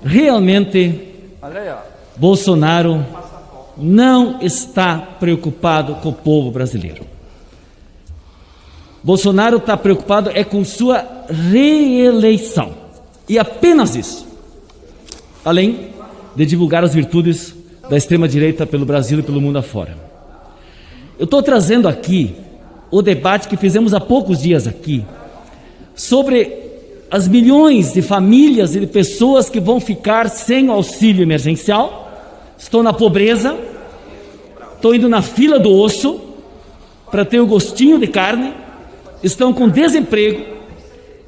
Realmente, Bolsonaro não está preocupado com o povo brasileiro. Bolsonaro está preocupado com sua reeleição. E apenas isso. Além de divulgar as virtudes da extrema-direita pelo Brasil e pelo mundo afora. Eu estou trazendo aqui o debate que fizemos há poucos dias aqui sobre as milhões de famílias e de pessoas que vão ficar sem auxílio emergencial, estão na pobreza, estão indo na fila do osso para ter o gostinho de carne, estão com desemprego,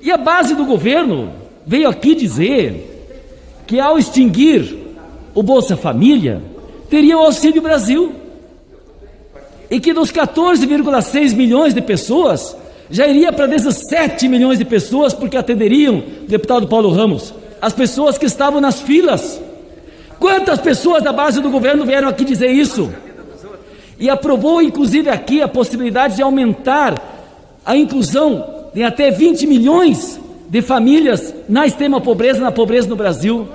e a base do governo veio aqui dizer que ao extinguir o Bolsa Família, teria o Auxílio Brasil, e que dos 14,6 milhões de pessoas, já iria para 17 milhões de pessoas, porque atenderiam, deputado Paulo Ramos, as pessoas que estavam nas filas. Quantas pessoas da base do governo vieram aqui dizer isso? E aprovou, inclusive, aqui a possibilidade de aumentar a inclusão de até 20 milhões de famílias na extrema pobreza, na pobreza no Brasil.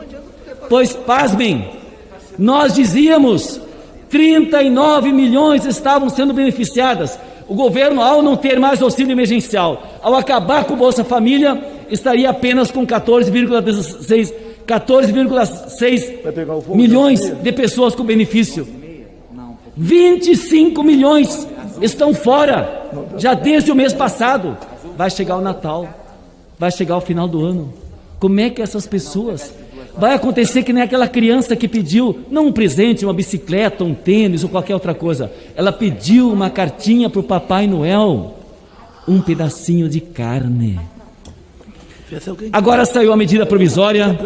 Pois, pasmem, nós dizíamos 39 milhões estavam sendo beneficiadas. O governo, ao não ter mais auxílio emergencial, ao acabar com o Bolsa Família, estaria apenas com 14,6 milhões de pessoas com benefício. 25 milhões estão fora, já desde o mês passado. Vai chegar o Natal, vai chegar o final do ano. Como é que essas pessoas... Vai acontecer que nem aquela criança que pediu, não um presente, uma bicicleta, um tênis ou qualquer outra coisa. Ela pediu uma cartinha para o Papai Noel, um pedacinho de carne. Agora saiu a medida provisória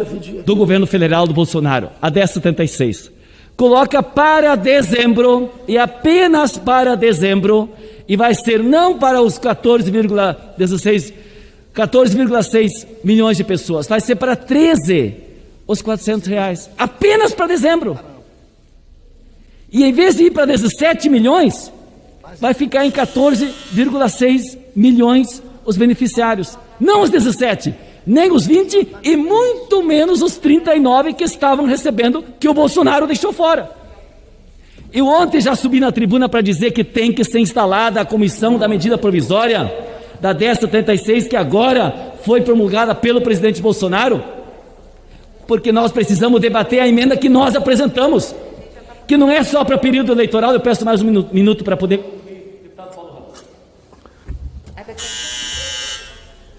do governo federal do Bolsonaro, a 1076. Coloca para dezembro, e apenas para dezembro, e vai ser não para os 14,6 milhões de pessoas, vai ser para 13 os R$400, apenas para dezembro. E em vez de ir para 17 milhões, vai ficar em 14,6 milhões os beneficiários. Não os 17, nem os 20 e muito menos os 39 que estavam recebendo, que o Bolsonaro deixou fora. Eu ontem já subi na tribuna para dizer que tem que ser instalada a comissão da medida provisória da 1076, que agora foi promulgada pelo presidente Bolsonaro, porque nós precisamos debater a emenda que nós apresentamos, que não é só para período eleitoral. Eu peço mais um minuto para poder...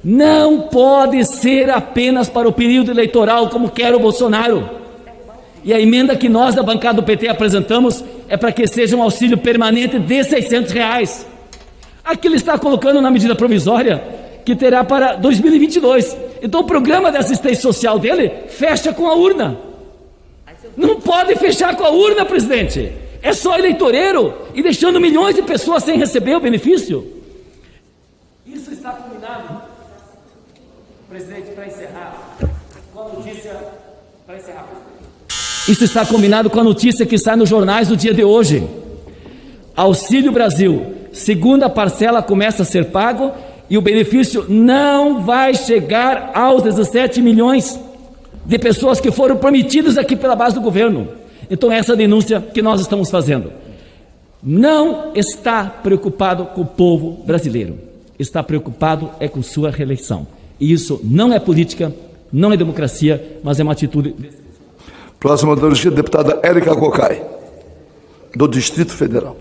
Não pode ser apenas para o período eleitoral, como quer o Bolsonaro. E a emenda que nós da bancada do PT apresentamos é para que seja um auxílio permanente de R$600. Aqui ele está colocando na medida provisória que terá para 2022. Então o programa de assistência social dele fecha com a urna. Não pode fechar com a urna, presidente. É só eleitoreiro e deixando milhões de pessoas sem receber o benefício. Isso está combinado, presidente, para encerrar, com a notícia, Isso está combinado com a notícia que sai nos jornais do dia de hoje. Auxílio Brasil, segunda parcela começa a ser pago, e o benefício não vai chegar aos 17 milhões de pessoas que foram prometidas aqui pela base do governo. Então essa é a denúncia que nós estamos fazendo. Não está preocupado com o povo brasileiro, está preocupado com sua reeleição. E isso não é política, não é democracia, mas é uma atitude... Próxima da notícia, deputada Érica Cocai, do Distrito Federal.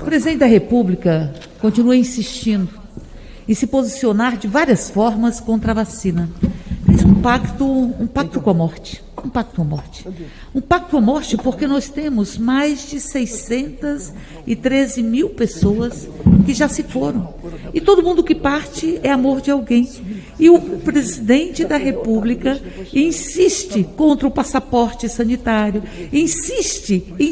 O presidente da República continua insistindo em se posicionar de várias formas contra a vacina. Fez um pacto com a morte. Um pacto com a morte. Um pacto com a morte porque nós temos mais de 613 mil pessoas que já se foram. E todo mundo que parte é amor de alguém. E o presidente da República insiste contra o passaporte sanitário, insiste em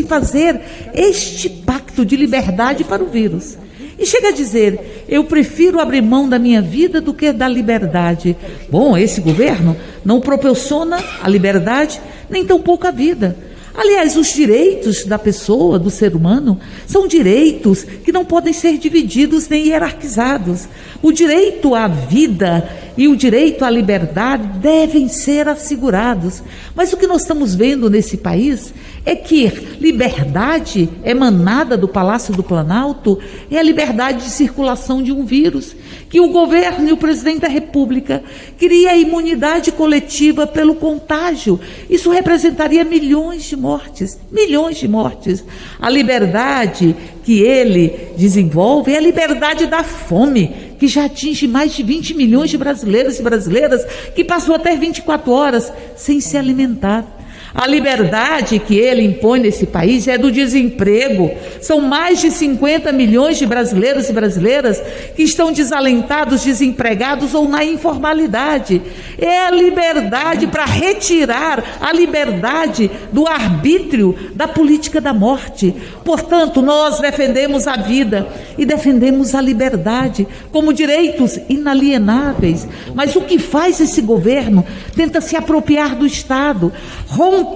fazer este pacto de liberdade para o vírus. E chega a dizer, eu prefiro abrir mão da minha vida do que da liberdade. Bom, esse governo não proporciona a liberdade, nem tampouco a vida. Aliás, os direitos da pessoa, do ser humano, são direitos que não podem ser divididos nem hierarquizados. O direito à vida e o direito à liberdade devem ser assegurados. Mas o que nós estamos vendo nesse país é que liberdade emanada do Palácio do Planalto é a liberdade de circulação de um vírus, que o governo e o presidente da República queria a imunidade coletiva pelo contágio. Isso representaria milhões de mortes, milhões de mortes. A liberdade que ele desenvolve é a liberdade da fome, que já atinge mais de 20 milhões de brasileiros e brasileiras, que passam até 24 horas sem se alimentar. A liberdade que ele impõe nesse país é do desemprego. São mais de 50 milhões de brasileiros e brasileiras que estão desalentados, desempregados ou na informalidade. É a liberdade para retirar a liberdade do arbítrio da política da morte. Portanto, nós defendemos a vida e defendemos a liberdade como direitos inalienáveis. Mas o que faz esse governo? Tenta se apropriar do Estado, rompe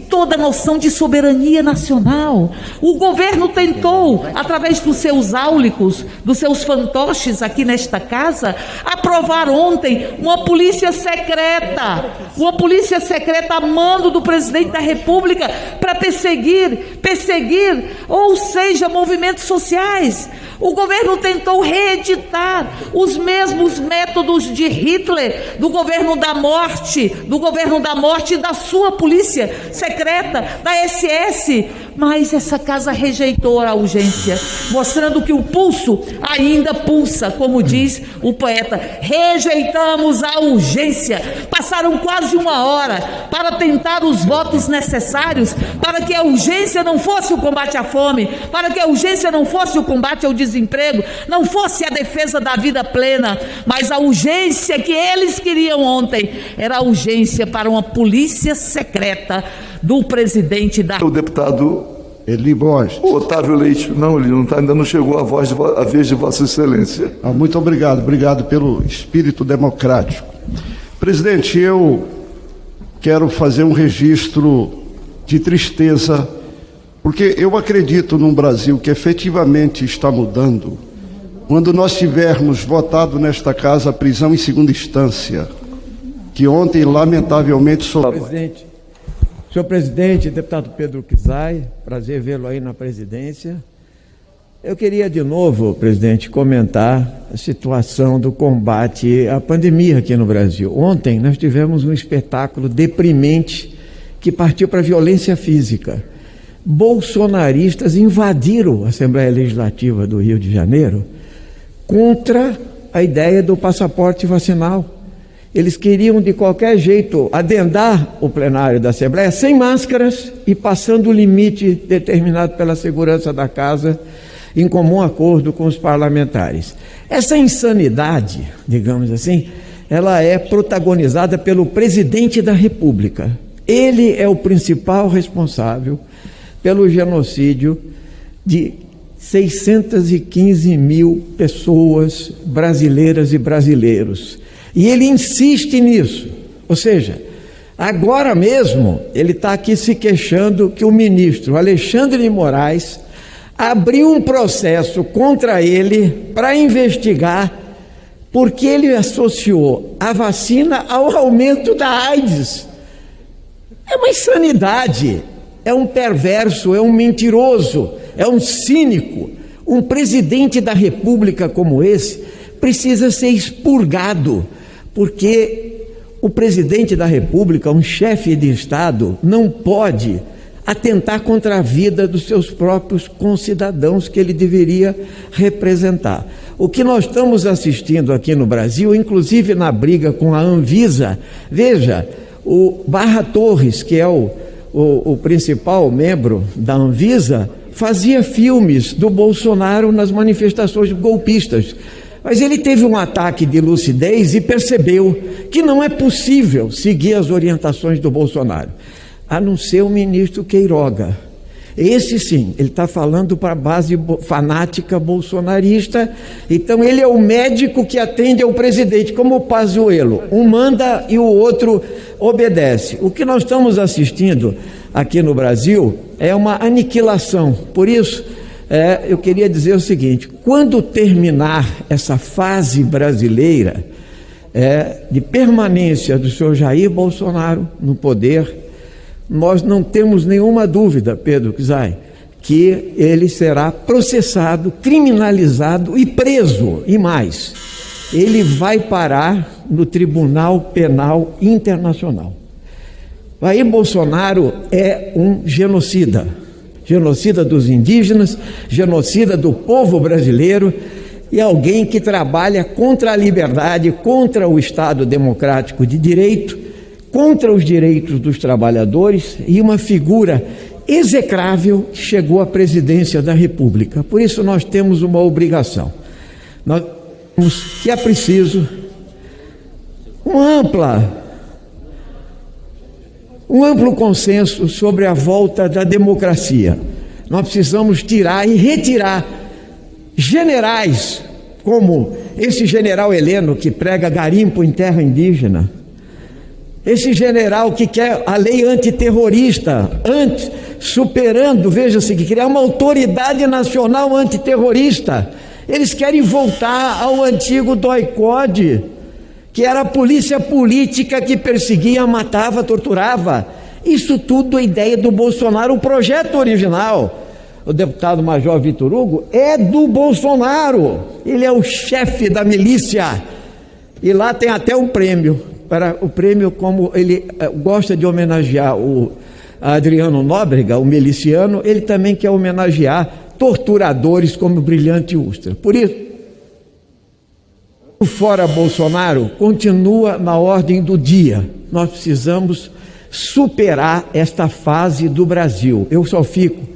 toda a noção de soberania nacional. O governo tentou, através dos seus áulicos, dos seus fantoches aqui nesta casa, aprovar ontem uma polícia secreta a mando do presidente da República para perseguir, ou seja, movimentos sociais. O governo tentou reeditar os mesmos métodos de Hitler, do governo da morte e da sua polícia secreta, da SS, mas essa casa rejeitou a urgência, mostrando que o pulso ainda pulsa, como diz o poeta. Rejeitamos a urgência. Passaram quase uma hora para tentar os votos necessários para que a urgência não fosse o combate à fome, para que a urgência não fosse o combate ao desemprego, não fosse a defesa da vida plena, mas a urgência que eles queriam ontem era a urgência para uma polícia secreta do presidente da... O deputado Eli Borges. Otávio Leite, não, ele não tá, ainda não chegou a vez de Vossa Excelência. Muito obrigado pelo espírito democrático. Presidente, eu quero fazer um registro de tristeza, porque eu acredito num Brasil que efetivamente está mudando quando nós tivermos votado nesta casa a prisão em segunda instância, que ontem, lamentavelmente... Senhor presidente, deputado Pedro Kizai, prazer vê-lo aí na presidência. Eu queria de novo, presidente, comentar a situação do combate à pandemia aqui no Brasil. Ontem nós tivemos um espetáculo deprimente que partiu para a violência física. Bolsonaristas invadiram a Assembleia Legislativa do Rio de Janeiro contra a ideia do passaporte vacinal. Eles queriam de qualquer jeito adendar o plenário da Assembleia sem máscaras e passando o limite determinado pela segurança da casa, em comum acordo com os parlamentares. Essa insanidade, digamos assim, ela é protagonizada pelo presidente da República. Ele é o principal responsável pelo genocídio de 615 mil pessoas brasileiras e brasileiros. E ele insiste nisso, ou seja, agora mesmo ele está aqui se queixando que o ministro Alexandre de Moraes abriu um processo contra ele para investigar porque ele associou a vacina ao aumento da AIDS. É uma insanidade, é um perverso, é um mentiroso, é um cínico. Um presidente da República como esse precisa ser expurgado, porque o presidente da República, um chefe de Estado, não pode atentar contra a vida dos seus próprios concidadãos que ele deveria representar. O que nós estamos assistindo aqui no Brasil, inclusive na briga com a Anvisa, veja, o Barra Torres, que é o principal membro da Anvisa, fazia filmes do Bolsonaro nas manifestações golpistas. Mas ele teve um ataque de lucidez e percebeu que não é possível seguir as orientações do Bolsonaro, a não ser o ministro Queiroga. Esse sim, ele está falando para a base fanática bolsonarista, então ele é o médico que atende ao presidente, como o Pazuello, um manda e o outro obedece. O que nós estamos assistindo aqui no Brasil é uma aniquilação. Por isso, eu queria dizer o seguinte: quando terminar essa fase brasileira de permanência do senhor Jair Bolsonaro no poder, nós não temos nenhuma dúvida, Pedro Kizai, que ele será processado, criminalizado e preso. E mais, ele vai parar no Tribunal Penal Internacional. Jair Bolsonaro é um genocida. Genocida dos indígenas, genocida do povo brasileiro, e alguém que trabalha contra a liberdade, contra o Estado democrático de direito, contra os direitos dos trabalhadores, e uma figura execrável que chegou à presidência da República. Por isso nós temos uma obrigação. Nós temos que é preciso um amplo consenso sobre a volta da democracia. Nós precisamos tirar e retirar generais como esse general Heleno, que prega garimpo em terra indígena, esse general que quer a lei antiterrorista, superando, veja-se, que criar uma autoridade nacional antiterrorista. Eles querem voltar ao antigo DOI-CODE, que era a polícia política que perseguia, matava, torturava. Isso tudo é ideia do Bolsonaro. O projeto original, o deputado Major Vitor Hugo, é do Bolsonaro. Ele é o chefe da milícia. E lá tem até um prêmio. Para o prêmio, como ele gosta de homenagear o Adriano Nóbrega, o miliciano, ele também quer homenagear torturadores como o Brilhante Ustra. Por isso, o Fora Bolsonaro continua na ordem do dia. Nós precisamos superar esta fase do Brasil. Eu só fico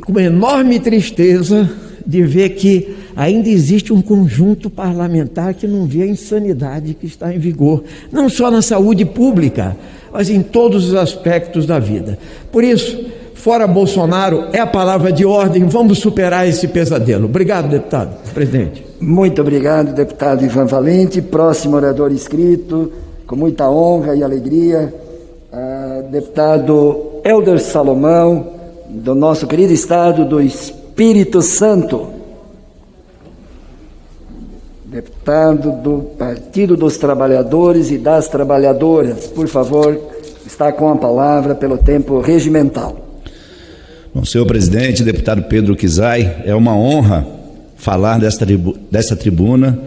com uma enorme tristeza de ver que ainda existe um conjunto parlamentar que não vê a insanidade que está em vigor, não só na saúde pública, mas em todos os aspectos da vida. Por isso, Fora Bolsonaro é a palavra de ordem. Vamos superar esse pesadelo. Obrigado, deputado. Presidente. Muito obrigado, deputado Ivan Valente. Próximo orador inscrito, com muita honra e alegria, deputado Helder Salomão, do nosso querido estado do Espírito Santo. Deputado do Partido dos Trabalhadores e das Trabalhadoras, por favor, está com a palavra pelo tempo regimental. Bom, senhor presidente, deputado Pedro Kizai, é uma honra falar desta tribuna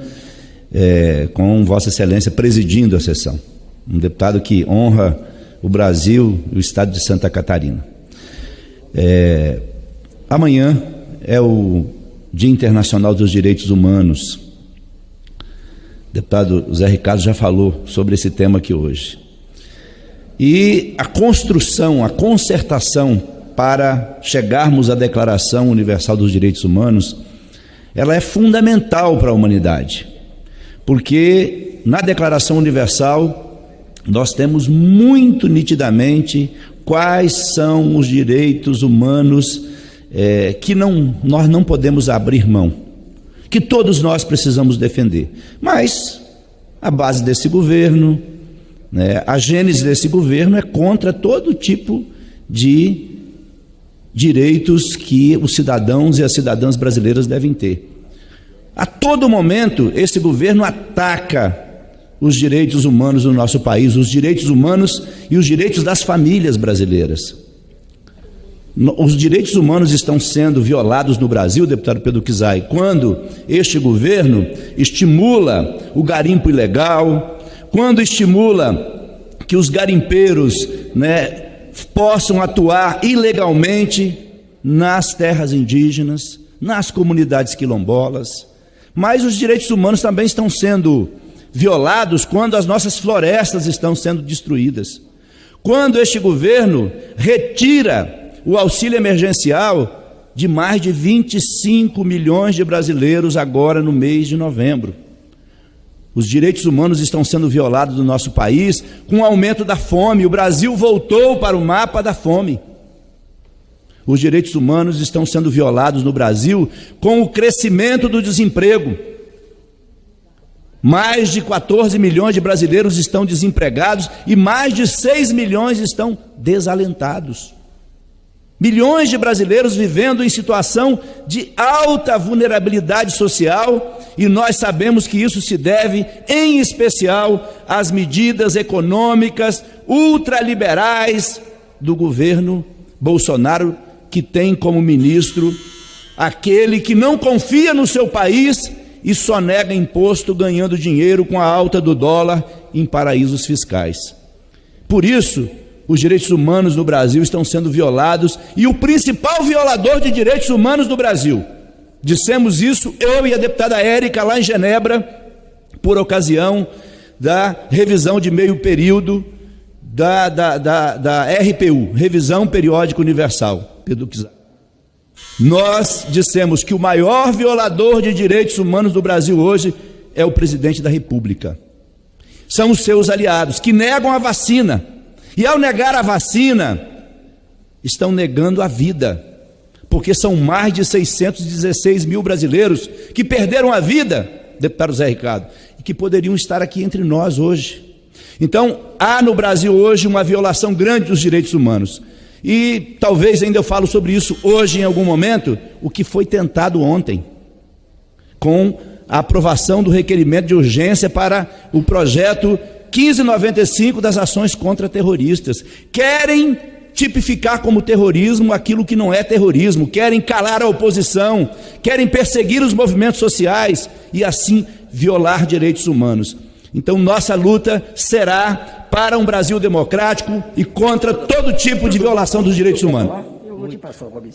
com Vossa Excelência presidindo a sessão. Um deputado que honra o Brasil e o estado de Santa Catarina. Amanhã é o Dia Internacional dos Direitos Humanos. O deputado Zé Ricardo já falou sobre esse tema aqui hoje. E a construção, a concertação para chegarmos à Declaração Universal dos Direitos Humanos, ela é fundamental para a humanidade, porque na Declaração Universal nós temos muito nitidamente quais são os direitos humanos que nós não podemos abrir mão, que todos nós precisamos defender. Mas a base desse governo, a gênese desse governo é contra todo tipo de direitos que os cidadãos e as cidadãs brasileiras devem ter. A todo momento, esse governo ataca os direitos humanos do nosso país, os direitos humanos e os direitos das famílias brasileiras. Os direitos humanos estão sendo violados no Brasil, deputado Pedro Kizai, quando este governo estimula o garimpo ilegal, quando estimula que os garimpeiros, possam atuar ilegalmente nas terras indígenas, nas comunidades quilombolas. Mas os direitos humanos também estão sendo violados quando as nossas florestas estão sendo destruídas. Quando este governo retira o auxílio emergencial de mais de 25 milhões de brasileiros agora no mês de novembro. Os direitos humanos estão sendo violados no nosso país com o aumento da fome. O Brasil voltou para o mapa da fome. Os direitos humanos estão sendo violados no Brasil com o crescimento do desemprego. Mais de 14 milhões de brasileiros estão desempregados e mais de 6 milhões estão desalentados. Milhões de brasileiros vivendo em situação de alta vulnerabilidade social, e nós sabemos que isso se deve, em especial, às medidas econômicas ultraliberais do governo Bolsonaro, que tem como ministro aquele que não confia no seu país e só nega imposto ganhando dinheiro com a alta do dólar em paraísos fiscais. Por isso, os direitos humanos no Brasil estão sendo violados, e o principal violador de direitos humanos no Brasil, dissemos isso eu e a deputada Érica lá em Genebra, por ocasião da revisão de meio período da RPU, Revisão Periódica Universal, Pedro Kizar. Nós dissemos que o maior violador de direitos humanos do Brasil hoje é o presidente da República. São os seus aliados que negam a vacina. E ao negar a vacina, estão negando a vida, porque são mais de 616 mil brasileiros que perderam a vida, deputado Zé Ricardo, e que poderiam estar aqui entre nós hoje. Então, há no Brasil hoje uma violação grande dos direitos humanos. E talvez ainda eu falo sobre isso hoje em algum momento, o que foi tentado ontem, com a aprovação do requerimento de urgência para o projeto 1595 das ações contra terroristas. Querem tipificar como terrorismo aquilo que não é terrorismo, querem calar a oposição, querem perseguir os movimentos sociais e assim violar direitos humanos. Então nossa luta será para um Brasil democrático e contra todo tipo de violação dos direitos humanos. Eu vou te passar, Robinho.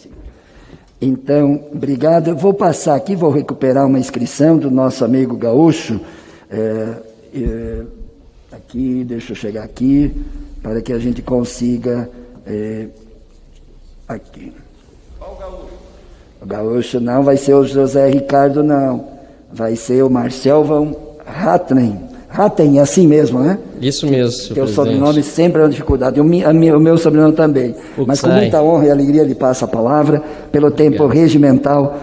Então, obrigado. Eu vou passar aqui, vou recuperar uma inscrição do nosso amigo Gaúcho. Aqui, deixa eu chegar aqui, para que a gente consiga... aqui. O Gaúcho não vai ser o José Ricardo, não. Vai ser o Marcel Van Hatten. Hatten, é assim mesmo, né? Isso mesmo, senhor Porque o presidente. sobrenome sempre é uma dificuldade. O meu sobrenome também. Mas com muita honra e alegria lhe passo a palavra, pelo tempo regimental